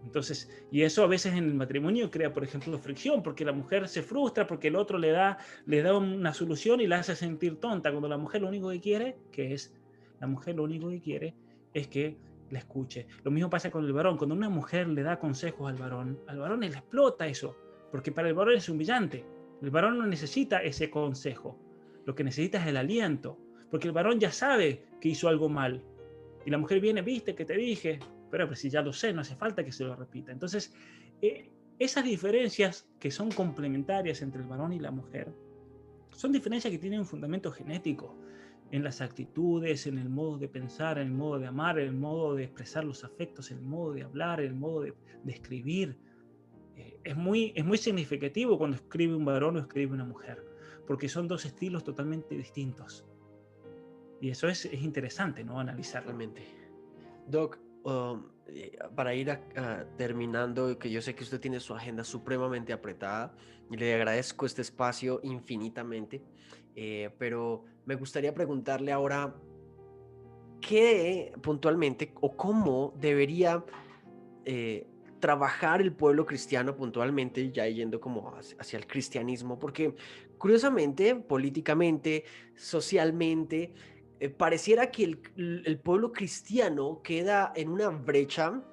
Entonces, y eso a veces en el matrimonio crea, por ejemplo, fricción, porque la mujer se frustra porque el otro le da una solución y la hace sentir tonta, cuando la mujer lo único que quiere, es que la escuche. Lo mismo pasa con el varón. Cuando una mujer le da consejos al varón le explota eso, porque para el varón es humillante. El varón no necesita ese consejo, lo que necesita es el aliento, porque el varón ya sabe que hizo algo mal. Y la mujer viene, viste que te dije, pero pues si ya lo sé, no hace falta que se lo repita. Entonces, esas diferencias que son complementarias entre el varón y la mujer, son diferencias que tienen un fundamento genético en las actitudes, en el modo de pensar, en el modo de amar, en el modo de expresar los afectos, en el modo de hablar, en el modo de escribir. Es muy significativo cuando escribe un varón o escribe una mujer, porque son dos estilos totalmente distintos. Y eso es interesante, ¿no? Analizarlo. Realmente. Doc, para ir terminando, que yo sé que usted tiene su agenda supremamente apretada y le agradezco este espacio infinitamente, pero me gustaría preguntarle ahora qué puntualmente o cómo debería eh, trabajar el pueblo cristiano puntualmente, ya yendo como hacia el cristianismo, porque curiosamente, políticamente, socialmente, pareciera que el pueblo cristiano queda en una brecha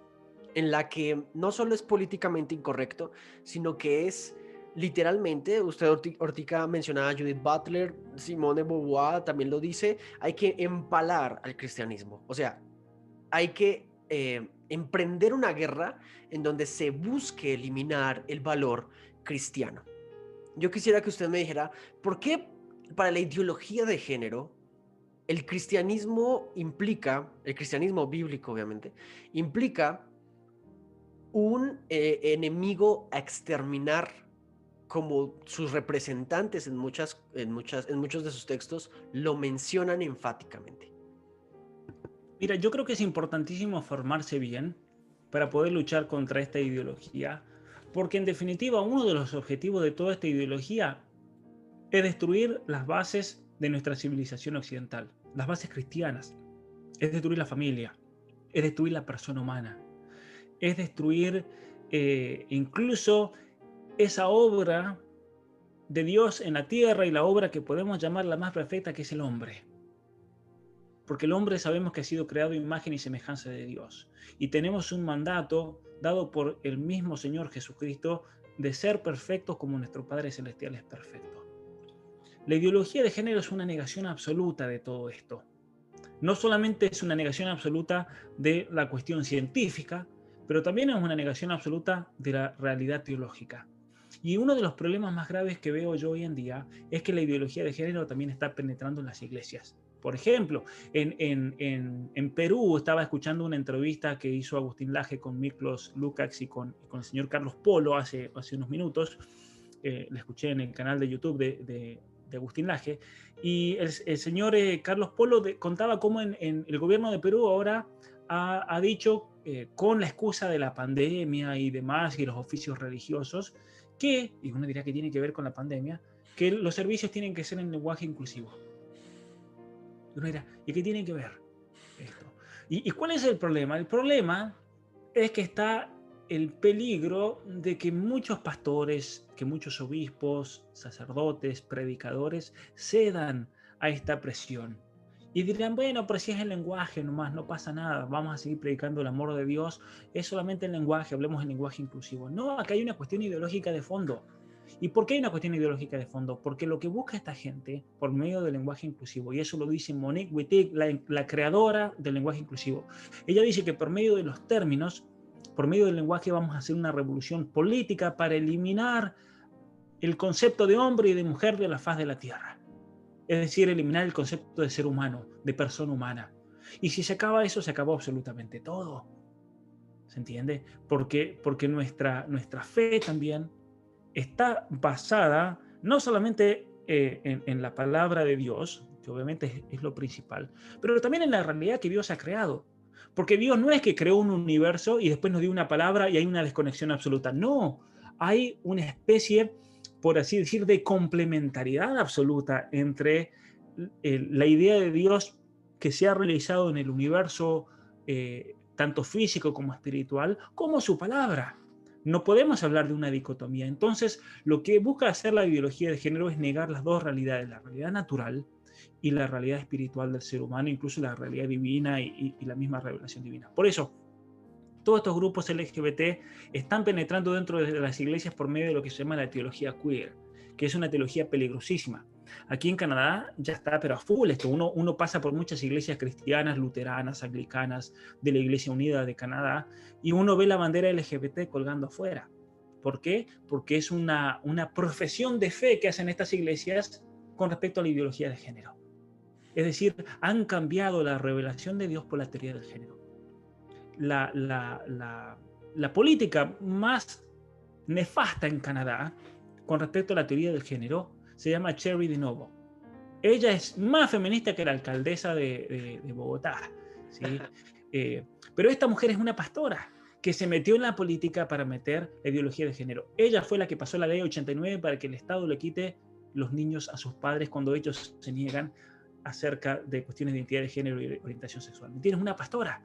en la que no solo es políticamente incorrecto, sino que es literalmente, usted Ortica mencionaba a Judith Butler, Simone de Beauvoir también lo dice, hay que empalar al cristianismo, o sea, hay que emprender una guerra en donde se busque eliminar el valor cristiano. Yo quisiera que usted me dijera, ¿por qué para la ideología de género el cristianismo implica, el cristianismo bíblico obviamente, implica un enemigo a exterminar como sus representantes en muchos de sus textos lo mencionan enfáticamente? Mira, yo creo que es importantísimo formarse bien para poder luchar contra esta ideología, porque en definitiva uno de los objetivos de toda esta ideología es destruir las bases de nuestra civilización occidental, las bases cristianas, es destruir la familia, es destruir la persona humana, es destruir incluso esa obra de Dios en la tierra y la obra que podemos llamar la más perfecta, que es el hombre. Porque el hombre sabemos que ha sido creado a imagen y semejanza de Dios. Y tenemos un mandato dado por el mismo Señor Jesucristo de ser perfectos como nuestro Padre Celestial es perfecto. La ideología de género es una negación absoluta de todo esto. No solamente es una negación absoluta de la cuestión científica, pero también es una negación absoluta de la realidad teológica. Y uno de los problemas más graves que veo yo hoy en día es que la ideología de género también está penetrando en las iglesias. Por ejemplo, en Perú estaba escuchando una entrevista que hizo Agustín Laje con Miklos Lukács y con el señor Carlos Polo hace unos minutos. La escuché en el canal de YouTube de Agustín Laje. Y el señor Carlos Polo contaba cómo en el gobierno de Perú ahora ha dicho, con la excusa de la pandemia y demás, y los oficios religiosos, que, y uno diría que tiene que ver con la pandemia, que los servicios tienen que ser en lenguaje inclusivo. Y uno dirá, ¿y qué tiene que ver esto? ¿Y cuál es el problema? El problema es que está el peligro de que muchos pastores, que muchos obispos, sacerdotes, predicadores cedan a esta presión. Y dirán, bueno, pero si es el lenguaje nomás, no pasa nada, vamos a seguir predicando el amor de Dios, es solamente el lenguaje, hablemos en lenguaje inclusivo. No, acá hay una cuestión ideológica de fondo. ¿Y por qué hay una cuestión ideológica de fondo? Porque lo que busca esta gente por medio del lenguaje inclusivo, y eso lo dice Monique Wittig, la creadora del lenguaje inclusivo, ella dice que por medio de los términos, por medio del lenguaje vamos a hacer una revolución política para eliminar el concepto de hombre y de mujer de la faz de la tierra. Es decir, eliminar el concepto de ser humano, de persona humana. Y si se acaba eso, se acabó absolutamente todo. ¿Se entiende? Porque nuestra fe también está basada no solamente en la palabra de Dios, que obviamente es lo principal, pero también en la realidad que Dios ha creado. Porque Dios no es que creó un universo y después nos dio una palabra y hay una desconexión absoluta. No, hay una especie, por así decir, de complementariedad absoluta entre la idea de Dios que se ha realizado en el universo, tanto físico como espiritual, como su palabra. No podemos hablar de una dicotomía. Entonces, lo que busca hacer la ideología de género es negar las dos realidades, la realidad natural y la realidad espiritual del ser humano, incluso la realidad divina y la misma revelación divina. Por eso, todos estos grupos LGBT están penetrando dentro de las iglesias por medio de lo que se llama la teología queer, que es una teología peligrosísima. Aquí en Canadá ya está, pero a full esto. Uno pasa por muchas iglesias cristianas, luteranas, anglicanas, de la Iglesia Unida de Canadá, y uno ve la bandera LGBT colgando afuera. ¿Por qué? Porque es una profesión de fe que hacen estas iglesias con respecto a la ideología de género. Es decir, han cambiado la revelación de Dios por la teoría del género. La política más nefasta en Canadá con respecto a la teoría del género se llama Cherry DeNovo. Ella es más feminista que la alcaldesa de Bogotá, ¿sí? Pero esta mujer es una pastora que se metió en la política para meter la ideología de género. Ella fue la que pasó la ley 89 para que el Estado le quite los niños a sus padres cuando ellos se niegan acerca de cuestiones de identidad de género y orientación sexual. ¿Me entiendes? Una pastora.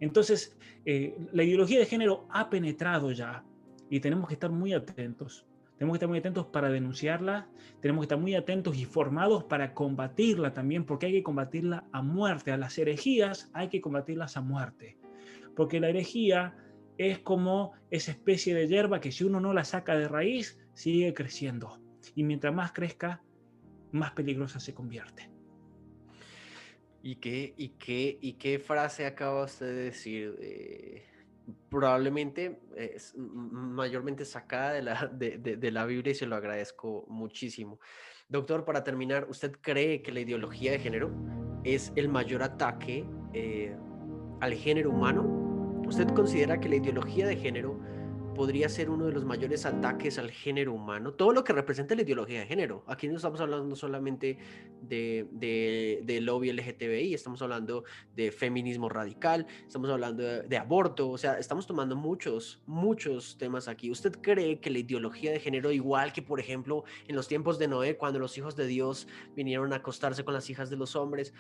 Entonces, la ideología de género ha penetrado ya y tenemos que estar muy atentos. Tenemos que estar muy atentos para denunciarla, tenemos que estar muy atentos y formados para combatirla también, porque hay que combatirla a muerte. A las herejías hay que combatirlas a muerte. Porque la herejía es como esa especie de hierba que si uno no la saca de raíz, sigue creciendo. Y mientras más crezca, más peligrosa se convierte. ¿Y qué frase acaba usted de decir? Probablemente es mayormente sacada de la Biblia y se lo agradezco muchísimo. Doctor, para terminar, ¿usted cree que la ideología de género es el mayor ataque al género humano? ¿Usted considera que la ideología de género podría ser uno de los mayores ataques al género humano? Todo lo que representa la ideología de género. Aquí no estamos hablando solamente del lobby LGTBI, estamos hablando de feminismo radical, estamos hablando de aborto, o sea, estamos tomando muchos temas aquí. ¿Usted cree que la ideología de género, igual que por ejemplo en los tiempos de Noé, cuando los hijos de Dios vinieron a acostarse con las hijas de los hombres,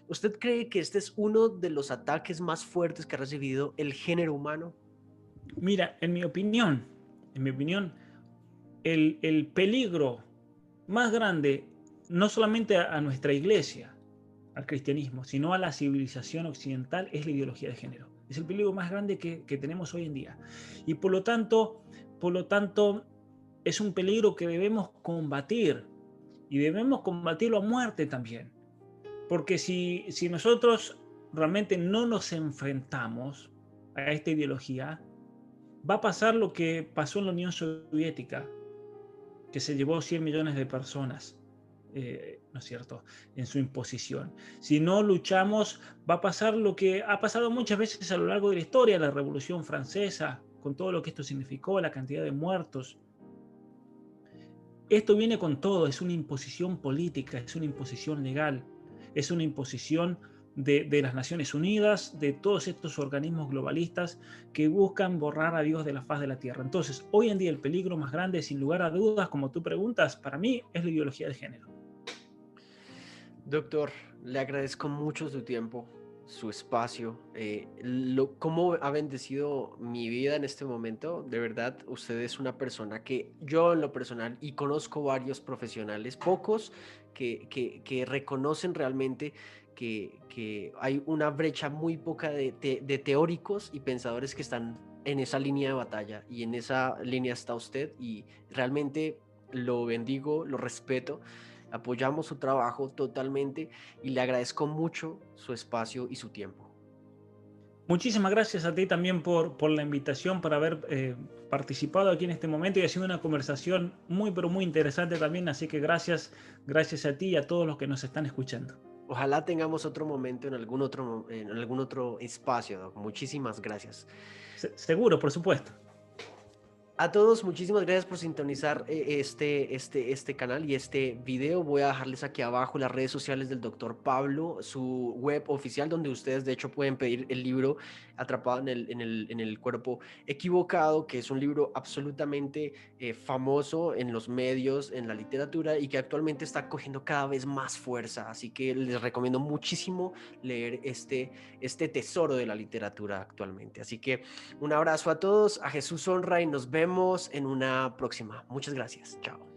¿usted cree que este es uno de los ataques más fuertes que ha recibido el género humano? Mira, en mi opinión, el peligro más grande, no solamente a nuestra iglesia, al cristianismo, sino a la civilización occidental, es la ideología de género. Es el peligro más grande que tenemos hoy en día. Y por lo tanto, es un peligro que debemos combatir. Y debemos combatirlo a muerte también. Porque si nosotros realmente no nos enfrentamos a esta ideología, va a pasar lo que pasó en la Unión Soviética, que se llevó 100 millones de personas, ¿no es cierto?, en su imposición. Si no luchamos, va a pasar lo que ha pasado muchas veces a lo largo de la historia, la Revolución Francesa, con todo lo que esto significó, la cantidad de muertos. Esto viene con todo, es una imposición política, es una imposición legal, es una imposición de las Naciones Unidas, de todos estos organismos globalistas que buscan borrar a Dios de la faz de la tierra. Entonces, hoy en día el peligro más grande, sin lugar a dudas, como tú preguntas, para mí es la ideología de género. Doctor, le agradezco mucho su tiempo, su espacio, cómo ha bendecido mi vida en este momento. De verdad, usted es una persona que yo en lo personal, y conozco varios profesionales, pocos que reconocen realmente que hay una brecha muy poca de teóricos y pensadores que están en esa línea de batalla, y en esa línea está usted, y realmente lo bendigo, lo respeto. Apoyamos su trabajo totalmente y le agradezco mucho su espacio y su tiempo. Muchísimas gracias a ti también por la invitación, por haber participado aquí en este momento y ha sido una conversación muy, pero muy interesante también. Así que gracias a ti y a todos los que nos están escuchando. Ojalá tengamos otro momento en algún otro espacio, Doc. Muchísimas gracias. Seguro, por supuesto. A todos, muchísimas gracias por sintonizar este canal y este video. Voy a dejarles aquí abajo las redes sociales del doctor Pablo, su web oficial, donde ustedes de hecho pueden pedir el libro Atrapado en el cuerpo equivocado, que es un libro absolutamente famoso en los medios, en la literatura, y que actualmente está cogiendo cada vez más fuerza. Así que les recomiendo muchísimo leer este tesoro de la literatura actualmente. Así que un abrazo a todos, a Jesús honra y nos vemos en una próxima. Muchas gracias. Chao.